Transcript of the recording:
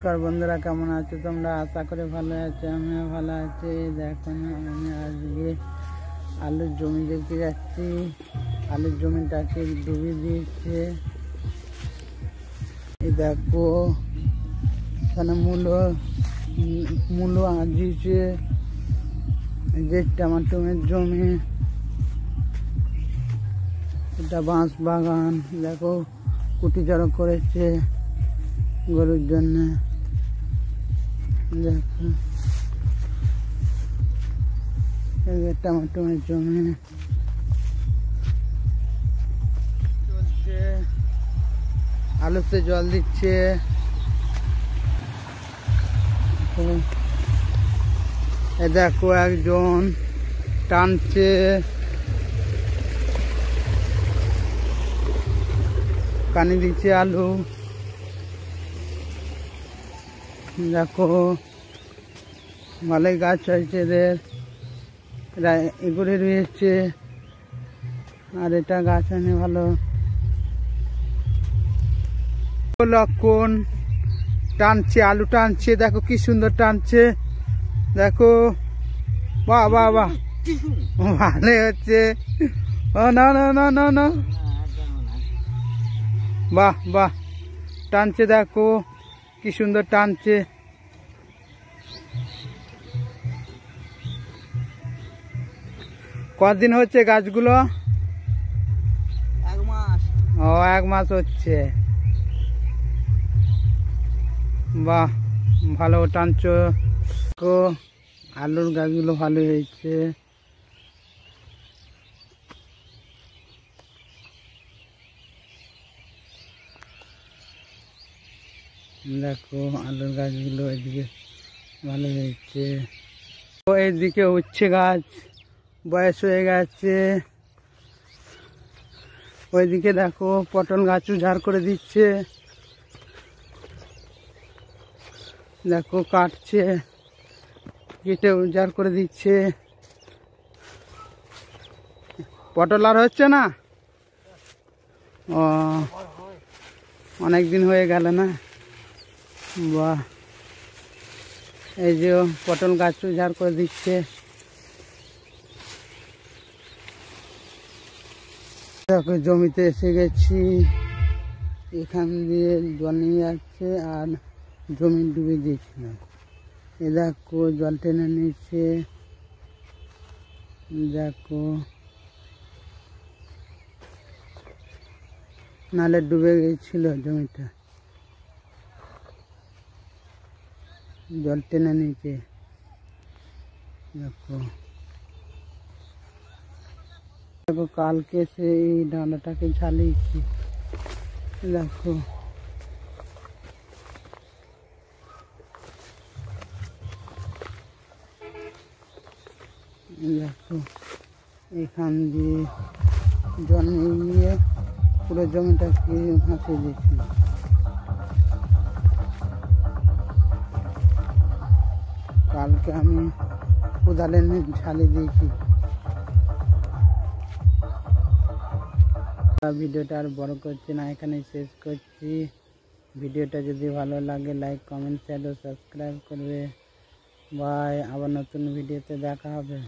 বন্ধুরা কেমন আছো তোমরা? আশা করে ভালো আছো, আমিও ভালো আছি। দেখো না, আমি আজকে আলুর জমি দেখতে যাচ্ছি। আলুর জমিটাকে ডুবিয়ে দিয়েছে। এই দেখো এখানে মূলো আজিয়েছে। এই যে টমেটোমের জমি, এটা বাঁশ বাগান। দেখো কুটি জড়ো করেছে গরুর জন্য। দেখো এই যে টমেটোমের জমি চলছে, আলুতে জল দিচ্ছে। এ দেখো একজন টানছে, পানি দিচ্ছে আলু। দেখো ভালোই গাছ হয়েছে এদের, এরা এগুড়ে রয়েছে। আর এটা গাছ আনে ভালো। লক্ষণ টানছে, আলু টানছে। দেখো কি সুন্দর টানছে, দেখো। বাহ বাহ বাহ, ভালো হচ্ছে। ও না না না না না, বাহ বাহ, টানছে। দেখো কি সুন্দর টানছে। কতদিন হচ্ছে গাছগুলো? 1 মাস। ও 1 মাস হচ্ছে। বাহ, ভালো টানছো। আলুর গাছগুলো ভালো হয়েছে। দেখো আলুর গাছগুলো এদিকে ভালো হয়েছে। এইদিকে উচ্ছে গাছ বয়স হয়ে গেছে। ওইদিকে দেখো পটল গাছ উজাড় করে দিচ্ছে। দেখো কাটছে, কেটে উজাড় করে দিচ্ছে। পটল আর হচ্ছে না? ও, অনেক দিন হয়ে গেল না। বাহ, এই যে পটল গাছ উজাড় করে দিচ্ছে। দেখো জমিতে এসে গেছি, এখান দিয়ে জল নিয়ে যাচ্ছে আর জমি ডুবে দিয়েছিল। এ দেখো জল টেনে নিচ্ছে। দেখো নালে ডুবে গেছিল জমিটা, জল টেনে নিচ্ছে। দেখো দেখো কালকে সেই ডাঁটাটাকে ঝালিয়েছি। দেখো দেখো এখান দিয়ে জল নিয়ে পুরো জমিটাকে ভাসিয়ে দিয়েছিল। কালকে আমি কোদালে ঝালি দিয়েছি। ভিডিওটা আর বড় করছি না, এখানে শেষ করছি। ভিডিওটা যদি ভালো লাগে লাইক কমেন্ট শেয়ার ও সাবস্ক্রাইব করবে। বাই, আবার নতুন ভিডিওতে দেখা হবে।